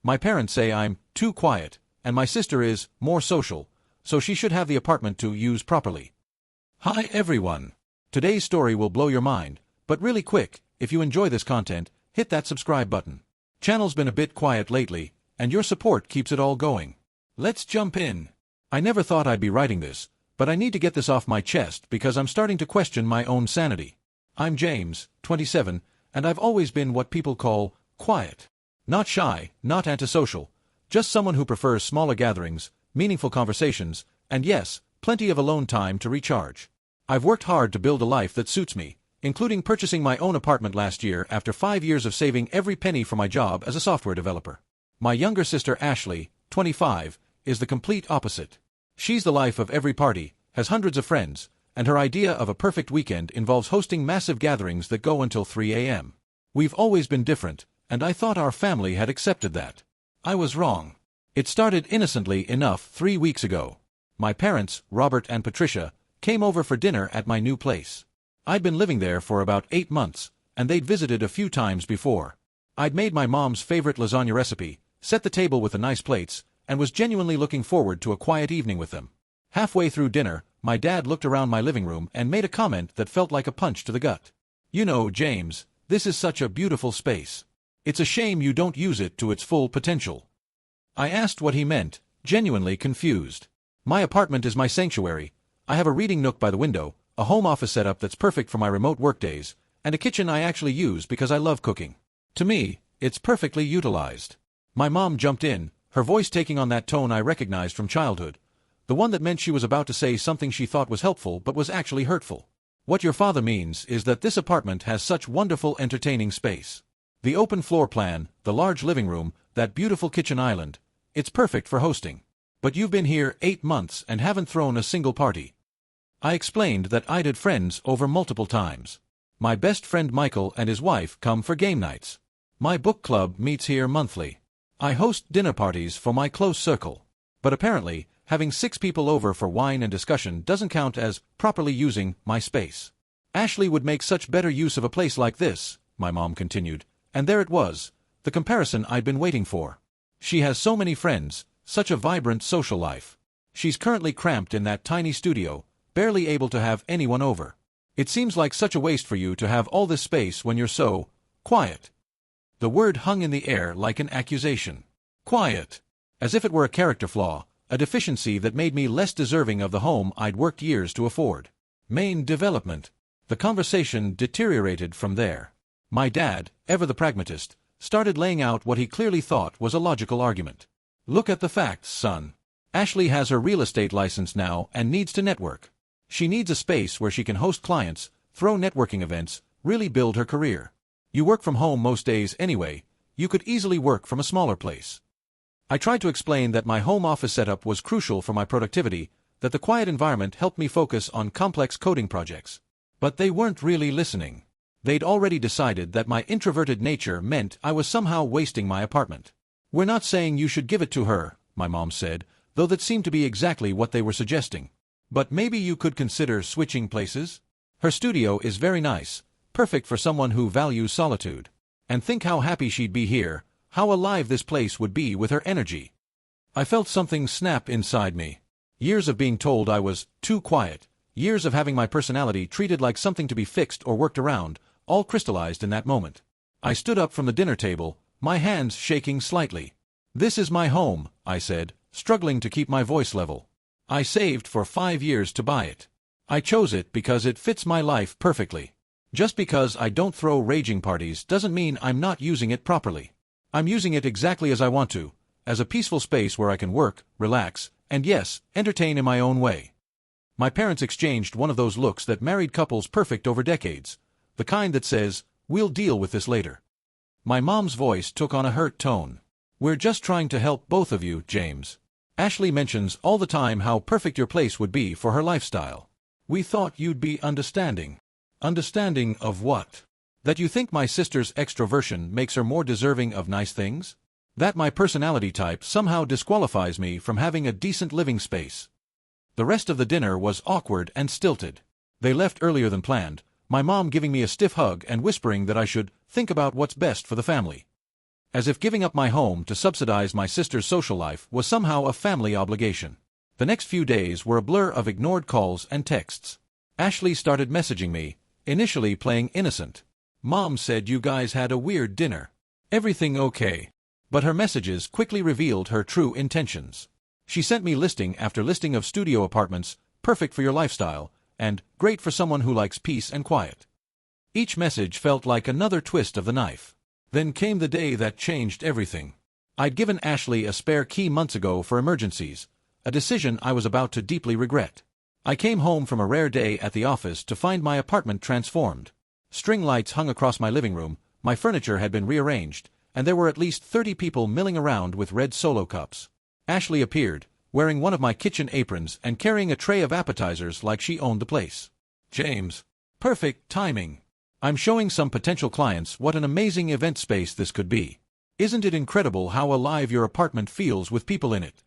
My parents say I'm too quiet, and my sister is more social, so she should have the apartment to use properly. Hi everyone. Today's story will blow your mind, but really quick, if you enjoy this content, hit that subscribe button. Channel's been a bit quiet lately, and your support keeps it all going. Let's jump in. I never thought I'd be writing this, but I need to get this off my chest because I'm starting to question my own sanity. I'm James, 27, and I've always been what people call quiet. Not shy, not antisocial, just someone who prefers smaller gatherings, meaningful conversations, and yes, plenty of alone time to recharge. I've worked hard to build a life that suits me, including purchasing my own apartment last year after 5 years of saving every penny for my job as a software developer. My younger sister Ashley, 25, is the complete opposite. She's the life of every party, has hundreds of friends, and her idea of a perfect weekend involves hosting massive gatherings that go until 3 a.m. We've always been different, and I thought our family had accepted that. I was wrong. It started innocently enough 3 weeks ago. My parents, Robert and Patricia, came over for dinner at my new place. I'd been living there for about 8 months, and they'd visited a few times before. I'd made my mom's favorite lasagna recipe, set the table with the nice plates, and was genuinely looking forward to a quiet evening with them. Halfway through dinner, my dad looked around my living room and made a comment that felt like a punch to the gut. "You know, James, this is such a beautiful space. It's a shame you don't use it to its full potential." I asked what he meant, genuinely confused. My apartment is my sanctuary. I have a reading nook by the window, a home office setup that's perfect for my remote workdays, and a kitchen I actually use because I love cooking. To me, it's perfectly utilized. My mom jumped in, her voice taking on that tone I recognized from childhood, the one that meant she was about to say something she thought was helpful but was actually hurtful. "What your father means is that this apartment has such wonderful entertaining space. The open floor plan, the large living room, that beautiful kitchen island, it's perfect for hosting. But you've been here 8 months and haven't thrown a single party." I explained that I'd had friends over multiple times. My best friend Michael and his wife come for game nights. My book club meets here monthly. I host dinner parties for my close circle. But apparently, having 6 people over for wine and discussion doesn't count as properly using my space. "Ashley would make such better use of a place like this," my mom continued, and there it was, the comparison I'd been waiting for. She has so many friends, such a vibrant social life. She's currently cramped in that tiny studio, barely able to have anyone over. "It seems like such a waste for you to have all this space when you're so quiet." The word hung in the air like an accusation. Quiet. As if it were a character flaw, a deficiency that made me less deserving of the home I'd worked years to afford. Main development. The conversation deteriorated from there. My dad, ever the pragmatist, started laying out what he clearly thought was a logical argument. "Look at the facts, son. Ashley has her real estate license now and needs to network. She needs a space where she can host clients, throw networking events, really build her career. You work from home most days anyway, you could easily work from a smaller place." I tried to explain that my home office setup was crucial for my productivity, that the quiet environment helped me focus on complex coding projects. But they weren't really listening. They'd already decided that my introverted nature meant I was somehow wasting my apartment. "We're not saying you should give it to her," my mom said, though that seemed to be exactly what they were suggesting. "But maybe you could consider switching places? Her studio is very nice, perfect for someone who values solitude. And think how happy she'd be here, how alive this place would be with her energy." I felt something snap inside me. Years of being told I was too quiet, years of having my personality treated like something to be fixed or worked around, all crystallized in that moment. I stood up from the dinner table, my hands shaking slightly. "This is my home," I said, struggling to keep my voice level. "I saved for 5 years to buy it. I chose it because it fits my life perfectly. Just because I don't throw raging parties doesn't mean I'm not using it properly. I'm using it exactly as I want to, as a peaceful space where I can work, relax, and yes, entertain in my own way." My parents exchanged one of those looks that married couples perfect over decades, the kind that says, "We'll deal with this later." My mom's voice took on a hurt tone. "We're just trying to help both of you, James. Ashley mentions all the time how perfect your place would be for her lifestyle. We thought you'd be understanding." "Understanding of what? That you think my sister's extroversion makes her more deserving of nice things? That my personality type somehow disqualifies me from having a decent living space?" The rest of the dinner was awkward and stilted. They left earlier than planned, my mom giving me a stiff hug and whispering that I should think about what's best for the family. As if giving up my home to subsidize my sister's social life was somehow a family obligation. The next few days were a blur of ignored calls and texts. Ashley started messaging me, initially playing innocent. "Mom said you guys had a weird dinner. Everything okay?" But her messages quickly revealed her true intentions. She sent me listing after listing of studio apartments, perfect for your lifestyle, and great for someone who likes peace and quiet. Each message felt like another twist of the knife. Then came the day that changed everything. I'd given Ashley a spare key months ago for emergencies, a decision I was about to deeply regret. I came home from a rare day at the office to find my apartment transformed. String lights hung across my living room, my furniture had been rearranged, and there were at least 30 people milling around with red Solo cups. Ashley appeared, wearing one of my kitchen aprons and carrying a tray of appetizers like she owned the place. "James. Perfect timing. I'm showing some potential clients what an amazing event space this could be. Isn't it incredible how alive your apartment feels with people in it?"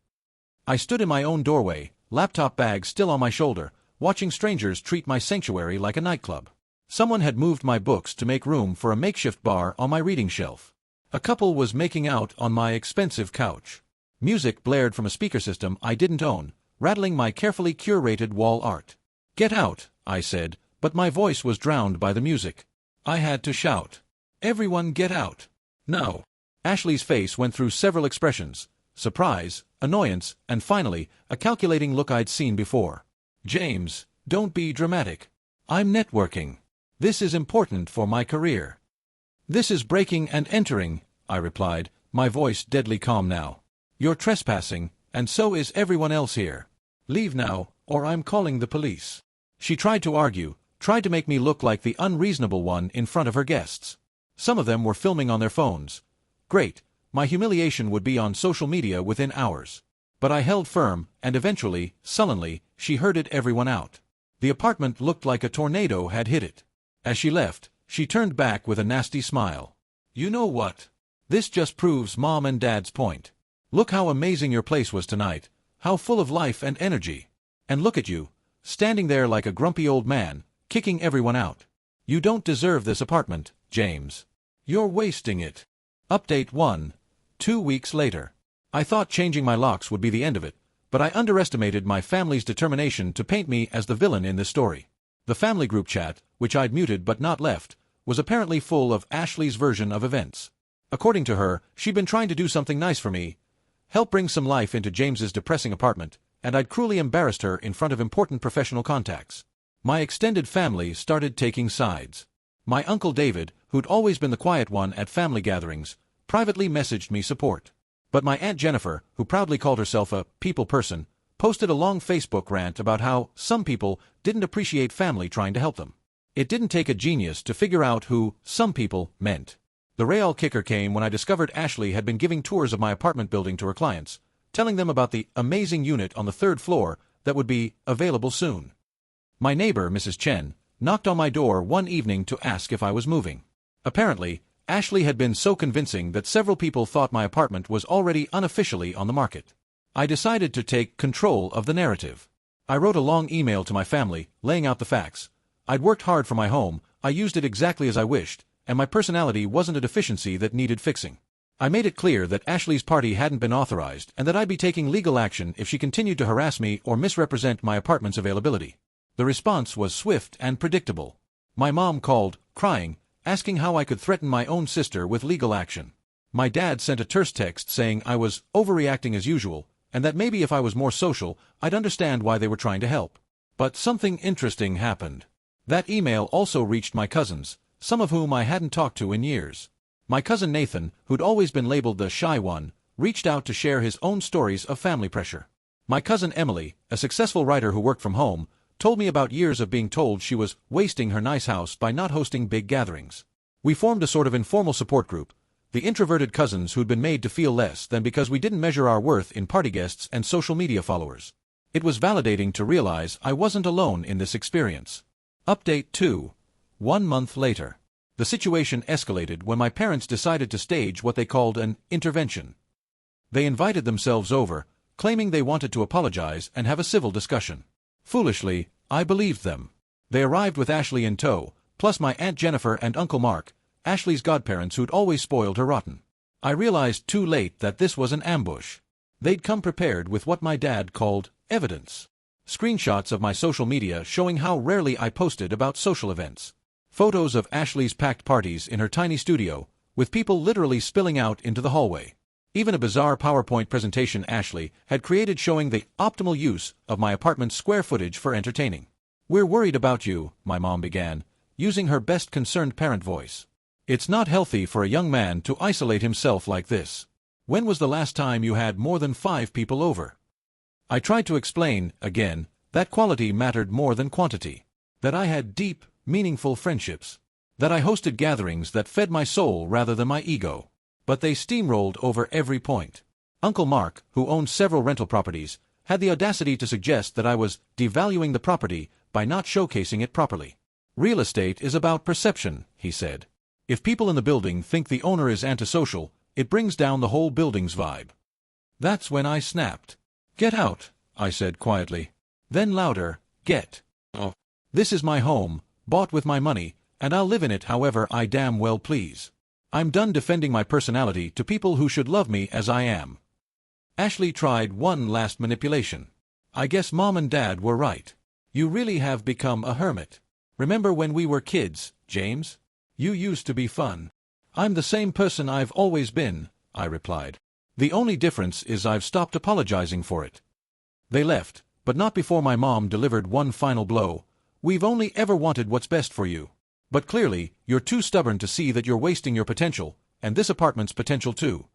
I stood in my own doorway, laptop bag still on my shoulder, watching strangers treat my sanctuary like a nightclub. Someone had moved my books to make room for a makeshift bar on my reading shelf. A couple was making out on my expensive couch. Music blared from a speaker system I didn't own, rattling my carefully curated wall art. "Get out," I said, but my voice was drowned by the music. I had to shout, "Everyone get out. Now." Ashley's face went through several expressions: surprise, annoyance, and finally, a calculating look I'd seen before. "James, don't be dramatic. I'm networking. This is important for my career." "This is breaking and entering," I replied, my voice deadly calm now. "You're trespassing, and so is everyone else here. Leave now, or I'm calling the police." She tried to argue, tried to make me look like the unreasonable one in front of her guests. Some of them were filming on their phones. Great, my humiliation would be on social media within hours. But I held firm, and eventually, sullenly, she herded everyone out. The apartment looked like a tornado had hit it. As she left, she turned back with a nasty smile. "You know what? This just proves Mom and Dad's point. Look how amazing your place was tonight, how full of life and energy. And look at you, standing there like a grumpy old man, kicking everyone out. You don't deserve this apartment, James. You're wasting it." Update 1. 2 weeks later. I thought changing my locks would be the end of it, but I underestimated my family's determination to paint me as the villain in this story. The family group chat, which I'd muted but not left, was apparently full of Ashley's version of events. According to her, she'd been trying to do something nice for me, help bring some life into James's depressing apartment, and I'd cruelly embarrassed her in front of important professional contacts. My extended family started taking sides. My Uncle David, who'd always been the quiet one at family gatherings, privately messaged me support. But my Aunt Jennifer, who proudly called herself a people person, posted a long Facebook rant about how some people didn't appreciate family trying to help them. It didn't take a genius to figure out who some people meant. The real kicker came when I discovered Ashley had been giving tours of my apartment building to her clients, telling them about the amazing unit on the 3rd floor that would be available soon. My neighbor, Mrs. Chen, knocked on my door one evening to ask if I was moving. Apparently, Ashley had been so convincing that several people thought my apartment was already unofficially on the market. I decided to take control of the narrative. I wrote a long email to my family, laying out the facts. I'd worked hard for my home, I used it exactly as I wished, and my personality wasn't a deficiency that needed fixing. I made it clear that Ashley's party hadn't been authorized and that I'd be taking legal action if she continued to harass me or misrepresent my apartment's availability. The response was swift and predictable. My mom called, crying, asking how I could threaten my own sister with legal action. My dad sent a terse text saying I was overreacting as usual, and that maybe if I was more social, I'd understand why they were trying to help. But something interesting happened. That email also reached my cousins, some of whom I hadn't talked to in years. My cousin Nathan, who'd always been labeled the shy one, reached out to share his own stories of family pressure. My cousin Emily, a successful writer who worked from home, told me about years of being told she was wasting her nice house by not hosting big gatherings. We formed a sort of informal support group, the introverted cousins who'd been made to feel less than because we didn't measure our worth in party guests and social media followers. It was validating to realize I wasn't alone in this experience. Update 2. 1 month later. The situation escalated when my parents decided to stage what they called an intervention. They invited themselves over, claiming they wanted to apologize and have a civil discussion. Foolishly, I believed them. They arrived with Ashley in tow, plus my Aunt Jennifer and Uncle Mark, Ashley's godparents who'd always spoiled her rotten. I realized too late that this was an ambush. They'd come prepared with what my dad called evidence. Screenshots of my social media showing how rarely I posted about social events. Photos of Ashley's packed parties in her tiny studio, with people literally spilling out into the hallway. Even a bizarre PowerPoint presentation Ashley had created showing the optimal use of my apartment's square footage for entertaining. "We're worried about you," my mom began, using her best concerned parent voice. "It's not healthy for a young man to isolate himself like this. When was the last time you had more than 5 people over?" I tried to explain, again, that quality mattered more than quantity. That I had deep, meaningful friendships. That I hosted gatherings that fed my soul rather than my ego. But they steamrolled over every point. Uncle Mark, who owned several rental properties, had the audacity to suggest that I was devaluing the property by not showcasing it properly. "Real estate is about perception," he said. "If people in the building think the owner is antisocial, it brings down the whole building's vibe." That's when I snapped. "Get out," I said quietly. Then louder, "Get out. This is my home, bought with my money, and I'll live in it however I damn well please. I'm done defending my personality to people who should love me as I am." Ashley tried one last manipulation. "I guess Mom and Dad were right. You really have become a hermit. Remember when we were kids, James? You used to be fun." "I'm the same person I've always been," I replied. "The only difference is I've stopped apologizing for it." They left, but not before my mom delivered one final blow. "We've only ever wanted what's best for you. But clearly, you're too stubborn to see that you're wasting your potential, and this apartment's potential too."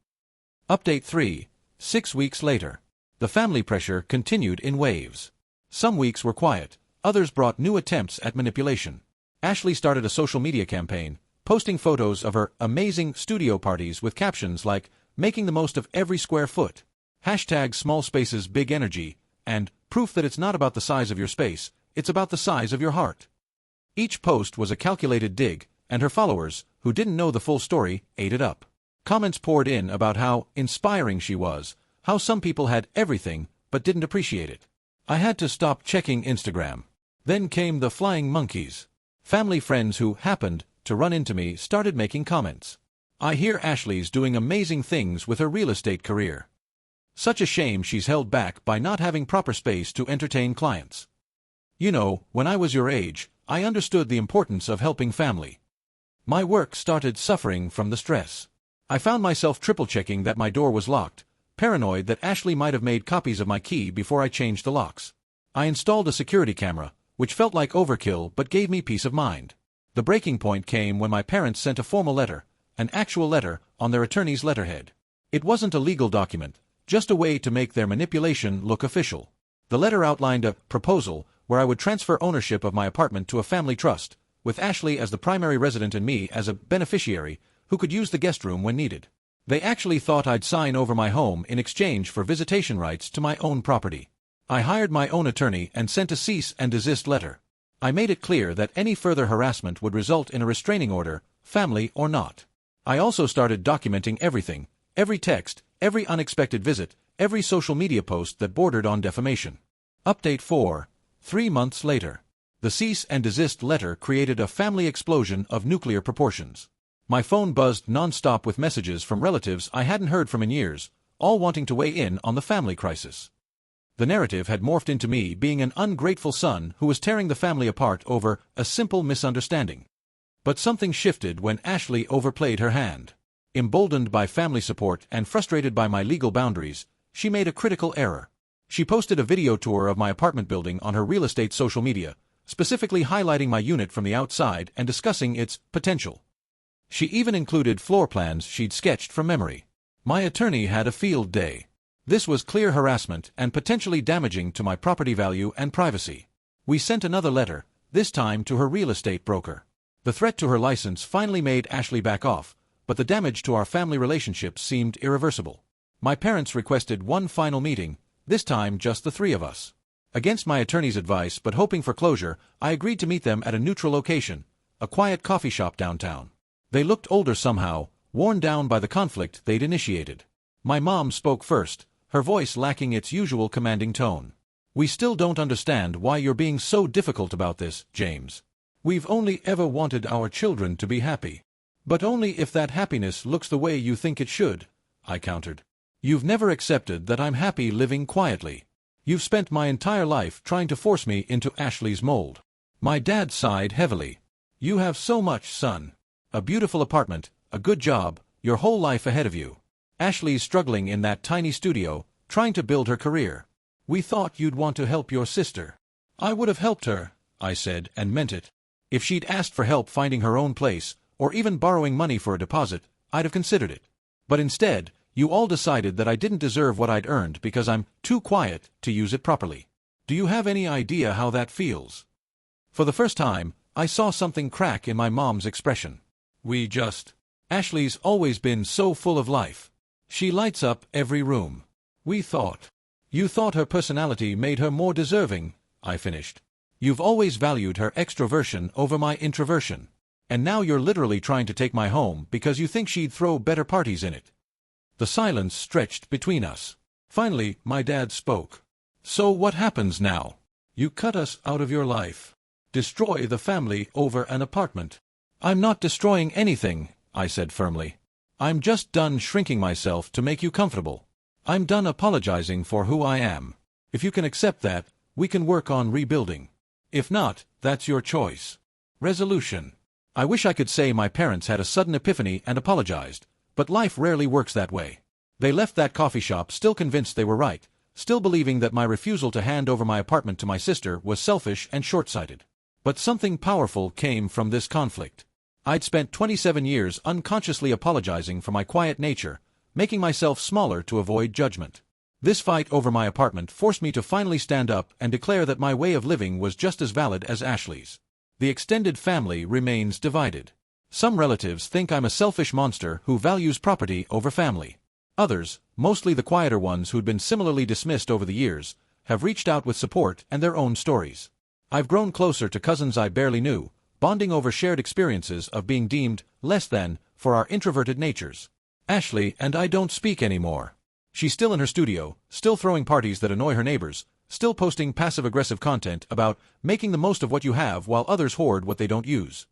Update 3. 6 weeks later. The family pressure continued in waves. Some weeks were quiet, others brought new attempts at manipulation. Ashley started a social media campaign, posting photos of her amazing studio parties with captions like, "Making the most of every square foot," hashtag small spaces big energy, and proof that it's not about the size of your space, it's about the size of your heart. Each post was a calculated dig, and her followers, who didn't know the full story, ate it up. Comments poured in about how inspiring she was, how some people had everything but didn't appreciate it. I had to stop checking Instagram. Then came the flying monkeys. Family friends who happened to run into me started making comments. "I hear Ashley's doing amazing things with her real estate career. Such a shame she's held back by not having proper space to entertain clients. You know, when I was your age, I understood the importance of helping family. My work started suffering from the stress. I found myself triple-checking that my door was locked, paranoid that Ashley might have made copies of my key before I changed the locks. I installed a security camera, which felt like overkill but gave me peace of mind. The breaking point came when my parents sent a formal letter, an actual letter, on their attorney's letterhead. It wasn't a legal document, just a way to make their manipulation look official. The letter outlined a proposal where I would transfer ownership of my apartment to a family trust, with Ashley as the primary resident and me as a beneficiary who could use the guest room when needed. They actually thought I'd sign over my home in exchange for visitation rights to my own property. I hired my own attorney and sent a cease and desist letter. I made it clear that any further harassment would result in a restraining order, family or not. I also started documenting everything, every text, every unexpected visit, every social media post that bordered on defamation. Update 4. 3 months later. The cease and desist letter created a family explosion of nuclear proportions. My phone buzzed non-stop with messages from relatives I hadn't heard from in years, all wanting to weigh in on the family crisis. The narrative had morphed into me being an ungrateful son who was tearing the family apart over a simple misunderstanding. But something shifted when Ashley overplayed her hand. Emboldened by family support and frustrated by my legal boundaries, she made a critical error. She posted a video tour of my apartment building on her real estate social media, specifically highlighting my unit from the outside and discussing its potential. She even included floor plans she'd sketched from memory. My attorney had a field day. This was clear harassment and potentially damaging to my property value and privacy. We sent another letter, this time to her real estate broker. The threat to her license finally made Ashley back off, but the damage to our family relationship seemed irreversible. My parents requested one final meeting, this time just the 3 of us. Against my attorney's advice but hoping for closure, I agreed to meet them at a neutral location, a quiet coffee shop downtown. They looked older somehow, worn down by the conflict they'd initiated. My mom spoke first, her voice lacking its usual commanding tone. "We still don't understand why you're being so difficult about this, James. We've only ever wanted our children to be happy. But only if that happiness looks the way you think it should, I countered. You've never accepted that I'm happy living quietly. You've spent my entire life trying to force me into Ashley's mold. My dad sighed heavily. You have so much, son. A beautiful apartment, a good job, your whole life ahead of you. Ashley's struggling in that tiny studio, trying to build her career. We thought you'd want to help your sister. I would have helped her, I said, and meant it. If she'd asked for help finding her own place, or even borrowing money for a deposit, I'd have considered it. But instead, you all decided that I didn't deserve what I'd earned because I'm too quiet to use it properly. Do you have any idea how that feels? For the first time, I saw something crack in my mom's expression. Ashley's always been so full of life. She lights up every room. You thought her personality made her more deserving, I finished. You've always valued her extroversion over my introversion. And now you're literally trying to take my home because you think she'd throw better parties in it. The silence stretched between us. Finally, my dad spoke. So what happens now? You cut us out of your life. Destroy the family over an apartment. I'm not destroying anything, I said firmly. I'm just done shrinking myself to make you comfortable. I'm done apologizing for who I am. If you can accept that, we can work on rebuilding. If not, that's your choice. Resolution. I wish I could say my parents had a sudden epiphany and apologized, but life rarely works that way. They left that coffee shop still convinced they were right, still believing that my refusal to hand over my apartment to my sister was selfish and short-sighted. But something powerful came from this conflict. I'd spent 27 years unconsciously apologizing for my quiet nature, making myself smaller to avoid judgment. This fight over my apartment forced me to finally stand up and declare that my way of living was just as valid as Ashley's. The extended family remains divided. Some relatives think I'm a selfish monster who values property over family. Others, mostly the quieter ones who'd been similarly dismissed over the years, have reached out with support and their own stories. I've grown closer to cousins I barely knew, bonding over shared experiences of being deemed less than for our introverted natures. Ashley and I don't speak anymore. She's still in her studio, still throwing parties that annoy her neighbors, still posting passive-aggressive content about making the most of what you have while others hoard what they don't use.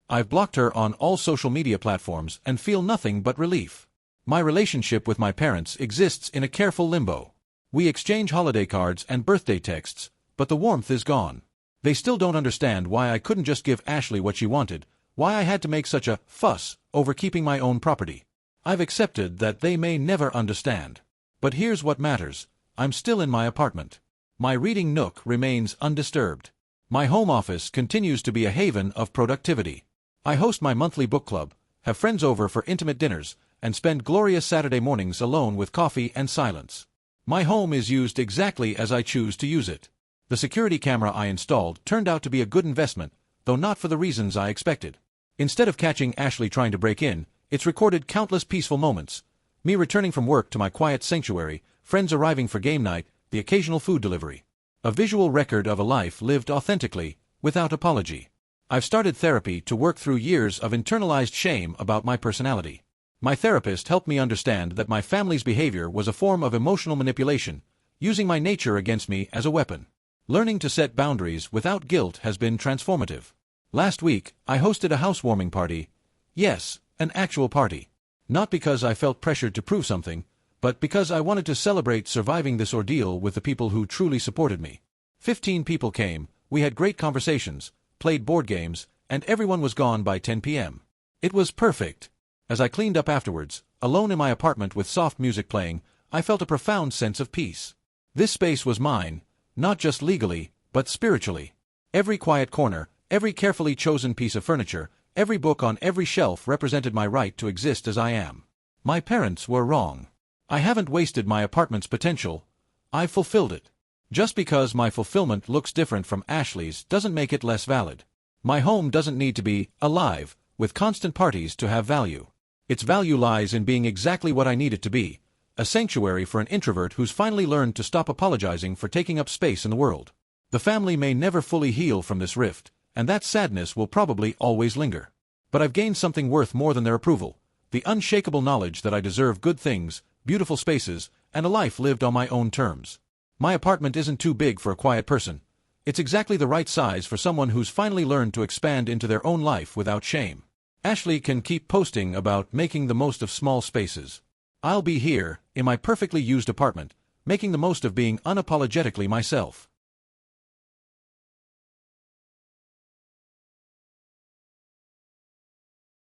I've blocked her on all social media platforms and feel nothing but relief. My relationship with my parents exists in a careful limbo. We exchange holiday cards and birthday texts, but the warmth is gone. They still don't understand why I couldn't just give Ashley what she wanted, why I had to make such a fuss over keeping my own property. I've accepted that they may never understand. But here's what matters. I'm still in my apartment. My reading nook remains undisturbed. My home office continues to be a haven of productivity. I host my monthly book club, have friends over for intimate dinners, and spend glorious Saturday mornings alone with coffee and silence. My home is used exactly as I choose to use it. The security camera I installed turned out to be a good investment, though not for the reasons I expected. Instead of catching Ashley trying to break in, it's recorded countless peaceful moments. Me returning from work to my quiet sanctuary, friends arriving for game night, the occasional food delivery. A visual record of a life lived authentically, without apology. I've started therapy to work through years of internalized shame about my personality. My therapist helped me understand that my family's behavior was a form of emotional manipulation, using my nature against me as a weapon. Learning to set boundaries without guilt has been transformative. Last week, I hosted a housewarming party. Yes, an actual party. Not because I felt pressured to prove something, but because I wanted to celebrate surviving this ordeal with the people who truly supported me. 15 people came, we had great conversations, played board games, and everyone was gone by 10 p.m. It was perfect. As I cleaned up afterwards, alone in my apartment with soft music playing, I felt a profound sense of peace. This space was mine, not just legally, but spiritually. Every quiet corner, every carefully chosen piece of furniture, every book on every shelf represented my right to exist as I am. My parents were wrong. I haven't wasted my apartment's potential. I've fulfilled it. Just because my fulfillment looks different from Ashley's doesn't make it less valid. My home doesn't need to be alive, with constant parties to have value. Its value lies in being exactly what I need it to be, a sanctuary for an introvert who's finally learned to stop apologizing for taking up space in the world. The family may never fully heal from this rift, and that sadness will probably always linger. But I've gained something worth more than their approval, the unshakable knowledge that I deserve good things, beautiful spaces, and a life lived on my own terms. My apartment isn't too big for a quiet person. It's exactly the right size for someone who's finally learned to expand into their own life without shame. Ashley can keep posting about making the most of small spaces. I'll be here, in my perfectly used apartment, making the most of being unapologetically myself.